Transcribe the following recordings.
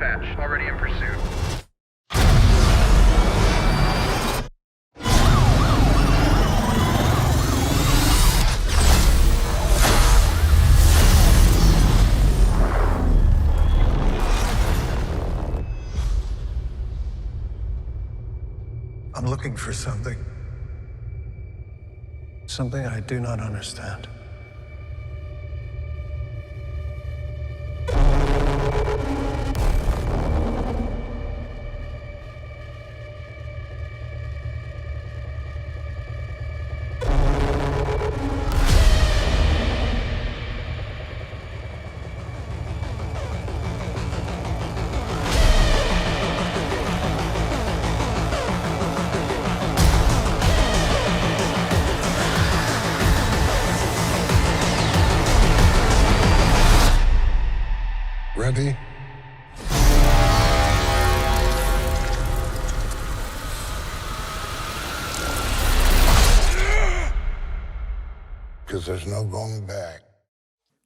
dispatch. Already in pursuit. I'm looking for something. Something I do not understand. Ready? Because there's no going back.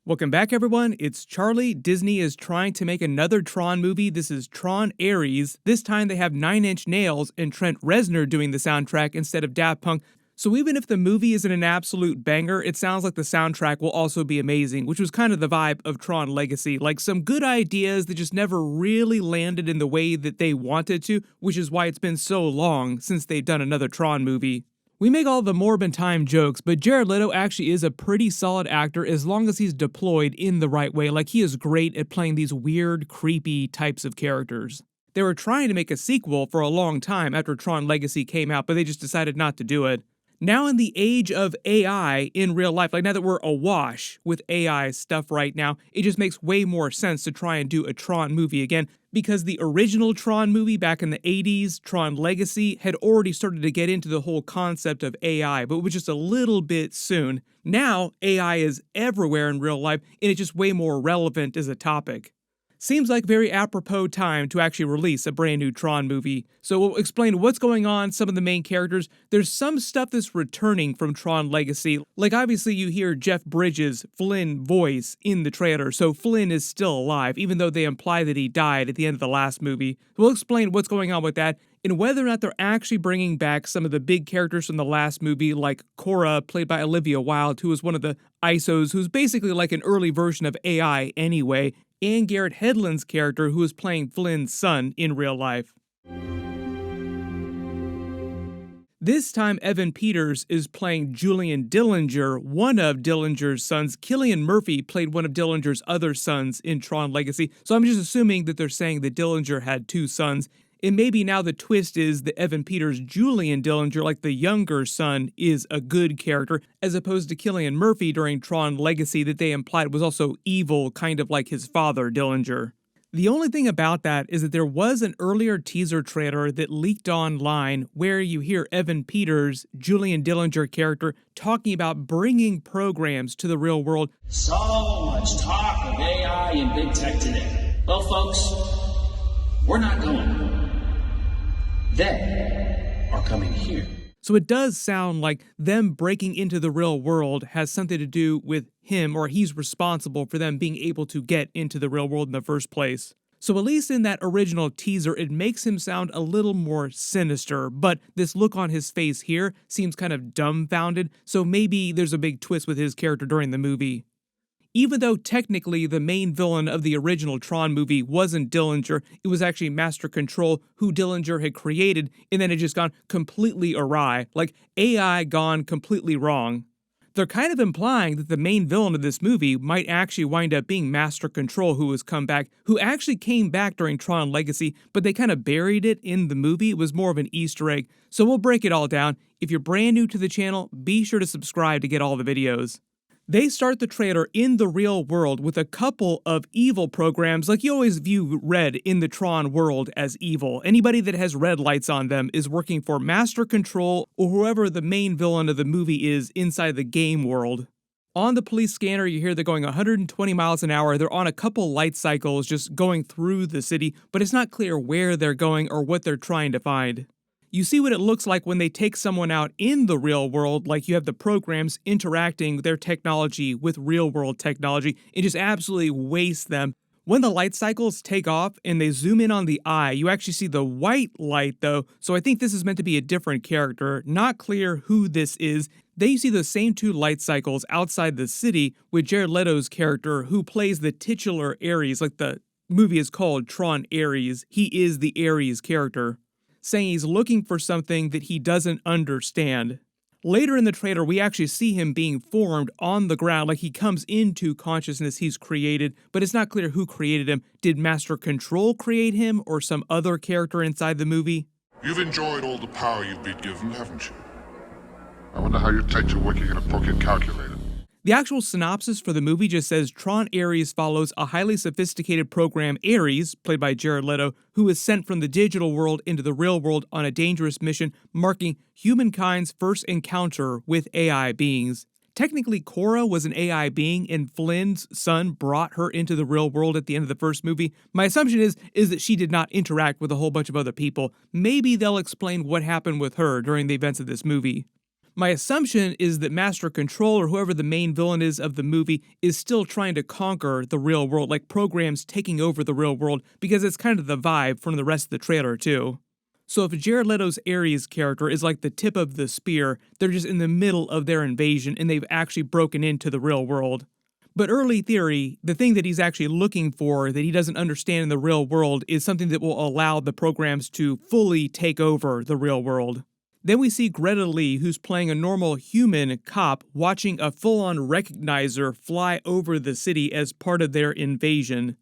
Welcome back, everyone. It's Charlie. Disney is trying to make another Tron movie. This is Tron Ares. This time they have Nine Inch Nails and Trent Reznor doing the soundtrack instead of Daft Punk. So even if the movie isn't an absolute banger, it sounds like the soundtrack will also be amazing, which was kind of the vibe of Tron Legacy. Like some good ideas that just never really landed in the way that they wanted to, which is why it's been so long since they've done another Tron movie. We make all the Morbin time jokes, but Jared Leto actually is a pretty solid actor as long as he's deployed in the right way. Like he is great at playing these weird, creepy types of characters. They were trying to make a sequel for a long time after Tron Legacy came out, but they just decided not to do it. Now in the age of AI in real life, like now that we're awash with AI stuff right now, it just makes way more sense to try and do a Tron movie again, because the original Tron movie back in the 80s, Tron Legacy, had already started to get into the whole concept of AI, but it was just a little bit soon. Now, AI is everywhere in real life, and it's just way more relevant as a topic. Seems like very apropos time to actually release a brand new Tron movie. So we'll explain what's going on, some of the main characters. There's some stuff that's returning from Tron Legacy. Like obviously you hear Jeff Bridges' Flynn voice in the trailer, so Flynn is still alive, even though they imply that he died at the end of the last movie. We'll explain what's going on with that, and whether or not they're actually bringing back some of the big characters from the last movie, like Cora, played by Olivia Wilde, who was one of the ISOs, who's basically like an early version of AI anyway, and Garrett Hedlund's character, who is playing Flynn's son in real life. This time, Evan Peters is playing Julian Dillinger, one of Dillinger's sons. Cillian Murphy played one of Dillinger's other sons in Tron Legacy, so I'm just assuming that they're saying that Dillinger had two sons. And maybe now the twist is that Evan Peters' Julian Dillinger, like the younger son, is a good character, as opposed to Cillian Murphy during Tron Legacy that they implied was also evil, kind of like his father, Dillinger. The only thing about that is that there was an earlier teaser trailer that leaked online where you hear Evan Peters' Julian Dillinger character talking about bringing programs to the real world. So much talk of AI and big tech today. Well, folks, we're not going. They are coming here. So it does sound like them breaking into the real world has something to do with him, or he's responsible for them being able to get into the real world in the first place. So at least in that original teaser, it makes him sound a little more sinister, but this look on his face here seems kind of dumbfounded, so maybe there's a big twist with his character during the movie. Even though technically the main villain of the original Tron movie wasn't Dillinger, it was actually Master Control, who Dillinger had created, and then it just gone completely awry, like AI gone completely wrong. They're kind of implying that the main villain of this movie might actually wind up being Master Control, who has come back, who actually came back during Tron Legacy, but they kind of buried it in the movie. It was more of an Easter egg, so we'll break it all down. If you're brand new to the channel, be sure to subscribe to get all the videos. They start the trailer in the real world with a couple of evil programs, like you always view red in the Tron world as evil. Anybody that has red lights on them is working for Master Control or whoever the main villain of the movie is inside the game world. On the police scanner, you hear they're going 120 miles an hour. They're on a couple light cycles just going through the city, but it's not clear where they're going or what they're trying to find. You see what it looks like when they take someone out in the real world, like you have the programs interacting their technology with real world technology, and just absolutely waste them. When the light cycles take off and they zoom in on the eye, you actually see the white light though, so I think this is meant to be a different character. Not clear who this is. Then you see those same two light cycles outside the city with Jared Leto's character who plays the titular Ares, like the movie is called Tron Ares. He is the Ares character, saying he's looking for something that he doesn't understand. Later in the trailer, we actually see him being formed on the ground, like he comes into consciousness he's created, but it's not clear who created him. Did Master Control create him or some other character inside the movie? You've enjoyed all the power you've been given, haven't you? I wonder how you take to working in a pocket calculator. The actual synopsis for the movie just says Tron Ares follows a highly sophisticated program, Ares, played by Jared Leto, who is sent from the digital world into the real world on a dangerous mission, marking humankind's first encounter with AI beings. Technically, Cora was an AI being, and Flynn's son brought her into the real world at the end of the first movie. My assumption is that she did not interact with a whole bunch of other people. Maybe they'll explain what happened with her during the events of this movie. My assumption is that Master Control, or whoever the main villain is of the movie, is still trying to conquer the real world, like programs taking over the real world, because it's kind of the vibe from the rest of the trailer too. So if Jared Leto's Ares character is like the tip of the spear, they're just in the middle of their invasion and they've actually broken into the real world. But early theory, the thing that he's actually looking for that he doesn't understand in the real world is something that will allow the programs to fully take over the real world. Then we see Greta Lee, who's playing a normal human cop, watching a full-on recognizer fly over the city as part of their invasion.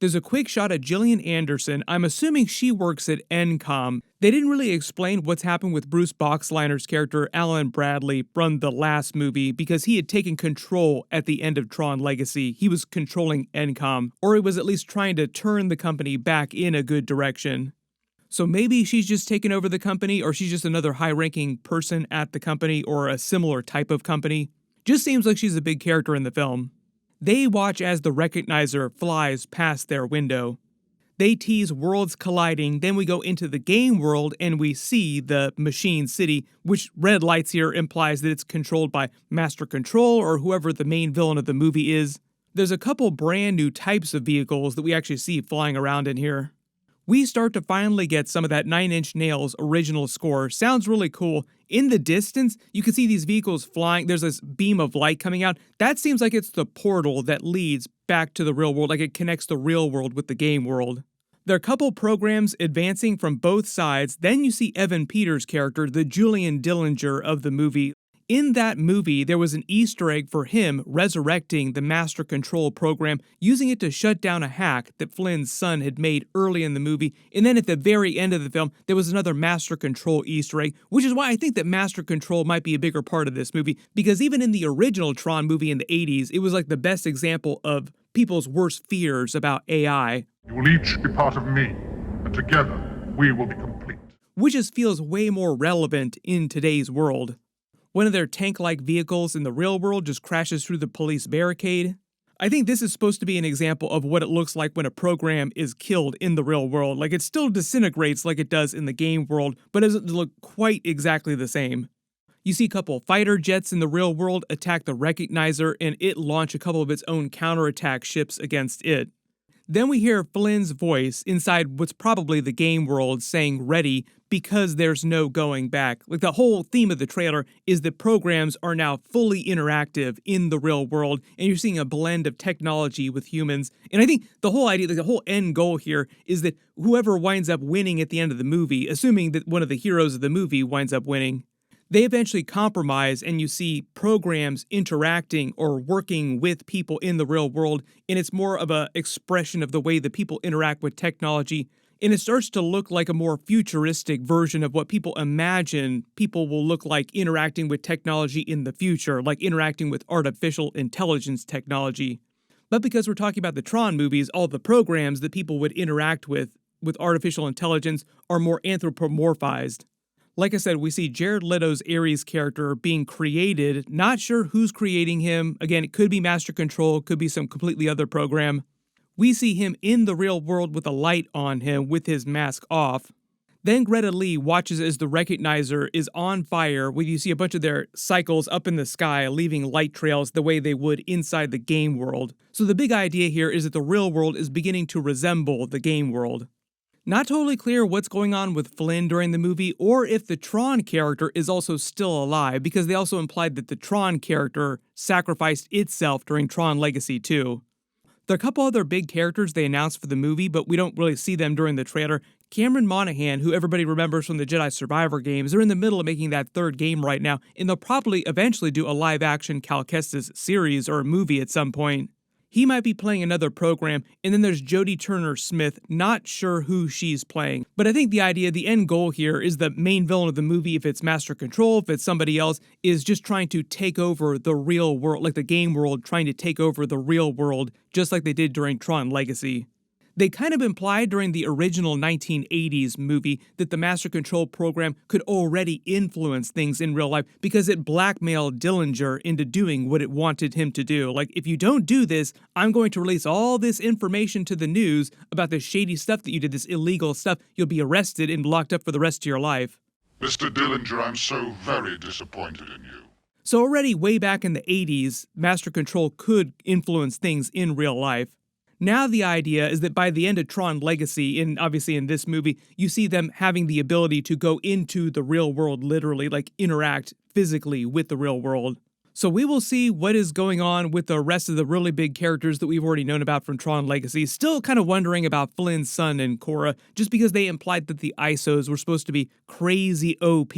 There's a quick shot of Gillian Anderson. I'm assuming she works at Encom. They didn't really explain what's happened with Bruce Boxleiner's character, Alan Bradley, from the last movie, because he had taken control at the end of Tron Legacy. He was controlling Encom, or he was at least trying to turn the company back in a good direction. So maybe she's just taken over the company, or she's just another high-ranking person at the company, or a similar type of company. Just seems like she's a big character in the film. They watch as the recognizer flies past their window. They tease worlds colliding, then we go into the game world and we see the machine city, which red lights here implies that it's controlled by Master Control or whoever the main villain of the movie is. There's a couple brand new types of vehicles that we actually see flying around in here. We start to finally get some of that Nine Inch Nails original score. Sounds really cool. In the distance, you can see these vehicles flying. There's this beam of light coming out. That seems like it's the portal that leads back to the real world, like it connects the real world with the game world. There are a couple programs advancing from both sides. Then you see Evan Peters' character, the Julian Dillinger of the movie. In that movie, there was an Easter egg for him resurrecting the Master Control program, using it to shut down a hack that Flynn's son had made early in the movie. And then at the very end of the film, there was another Master Control Easter egg, which is why I think that Master Control might be a bigger part of this movie, because even in the original Tron movie in the 80s, it was like the best example of people's worst fears about AI. You will each be part of me, and together we will be complete. Which just feels way more relevant in today's world. One of their tank-like vehicles in the real world just crashes through the police barricade. I think this is supposed to be an example of what it looks like when a program is killed in the real world. Like, it still disintegrates like it does in the game world, but it doesn't look quite exactly the same. You see a couple fighter jets in the real world attack the Recognizer, and it launch a couple of its own counterattack ships against it. Then we hear Flynn's voice inside what's probably the game world saying ready, because there's no going back. Like, the whole theme of the trailer is that programs are now fully interactive in the real world, and you're seeing a blend of technology with humans. And I think the whole idea, like the whole end goal here, is that whoever winds up winning at the end of the movie, assuming that one of the heroes of the movie winds up winning, they eventually compromise, and you see programs interacting or working with people in the real world, and it's more of an expression of the way that people interact with technology, and it starts to look like a more futuristic version of what people imagine people will look like interacting with technology in the future, like interacting with artificial intelligence technology. But because we're talking about the Tron movies, all the programs that people would interact with artificial intelligence are more anthropomorphized. Like I said, we see Jared Leto's Ares character being created, not sure who's creating him. Again, it could be Master Control, could be some completely other program. We see him in the real world with a light on him with his mask off. Then Greta Lee watches as the Recognizer is on fire, where you see a bunch of their cycles up in the sky, leaving light trails the way they would inside the game world. So the big idea here is that the real world is beginning to resemble the game world. Not totally clear what's going on with Flynn during the movie, or if the Tron character is also still alive, because they also implied that the Tron character sacrificed itself during Tron Legacy 2. There are a couple other big characters they announced for the movie, but we don't really see them during the trailer. Cameron Monaghan, who everybody remembers from the Jedi Survivor games, they're in the middle of making that third game right now, and they'll probably eventually do a live-action Cal Kestis series or a movie at some point. He might be playing another program, and then there's Jodie Turner-Smith, not sure who she's playing. But I think the idea, the end goal here is the main villain of the movie, if it's Master Control, if it's somebody else, is just trying to take over the real world, like the game world trying to take over the real world, just like they did during Tron Legacy. They kind of implied during the original 1980s movie that the Master Control program could already influence things in real life because it blackmailed Dillinger into doing what it wanted him to do. Like, if you don't do this, I'm going to release all this information to the news about the shady stuff that you did, this illegal stuff. You'll be arrested and locked up for the rest of your life. Mr. Dillinger, I'm so very disappointed in you. So already way back in the 80s, Master Control could influence things in real life. Now the idea is that by the end of Tron Legacy, and obviously in this movie, you see them having the ability to go into the real world, literally, like interact physically with the real world. So we will see what is going on with the rest of the really big characters that we've already known about from Tron Legacy. Still kind of wondering about Flynn's son and Cora, just because they implied that the ISOs were supposed to be crazy OP.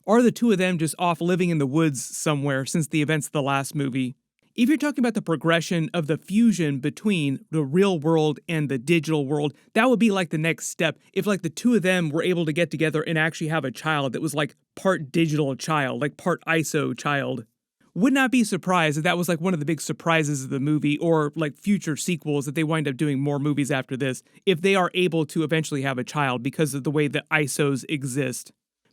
Are the two of them just off living in the woods somewhere since the events of the last movie? If you're talking about the progression of the fusion between the real world and the digital world, that would be like the next step. If like the two of them were able to get together and actually have a child that was like part digital child, like part ISO child. Would not be surprised if that was like one of the big surprises of the movie, or like future sequels that they wind up doing more movies after this, if they are able to eventually have a child because of the way that ISOs exist.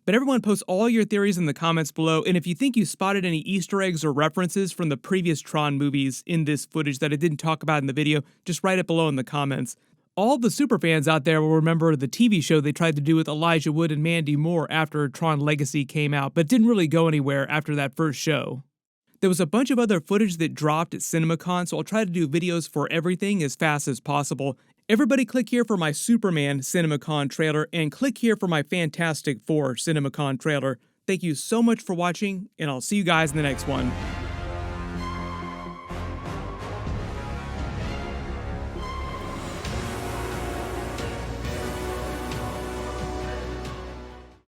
But everyone post all your theories in the comments below, and if you think you spotted any Easter eggs or references from the previous Tron movies in this footage that I didn't talk about in the video, just write it below in the comments. All the superfans out there will remember the TV show they tried to do with Elijah Wood and Mandy Moore after Tron Legacy came out, but didn't really go anywhere after that first show. There was a bunch of other footage that dropped at CinemaCon, so I'll try to do videos for everything as fast as possible. Everybody click here for my Superman CinemaCon trailer, and click here for my Fantastic Four CinemaCon trailer. Thank you so much for watching, and I'll see you guys in the next one.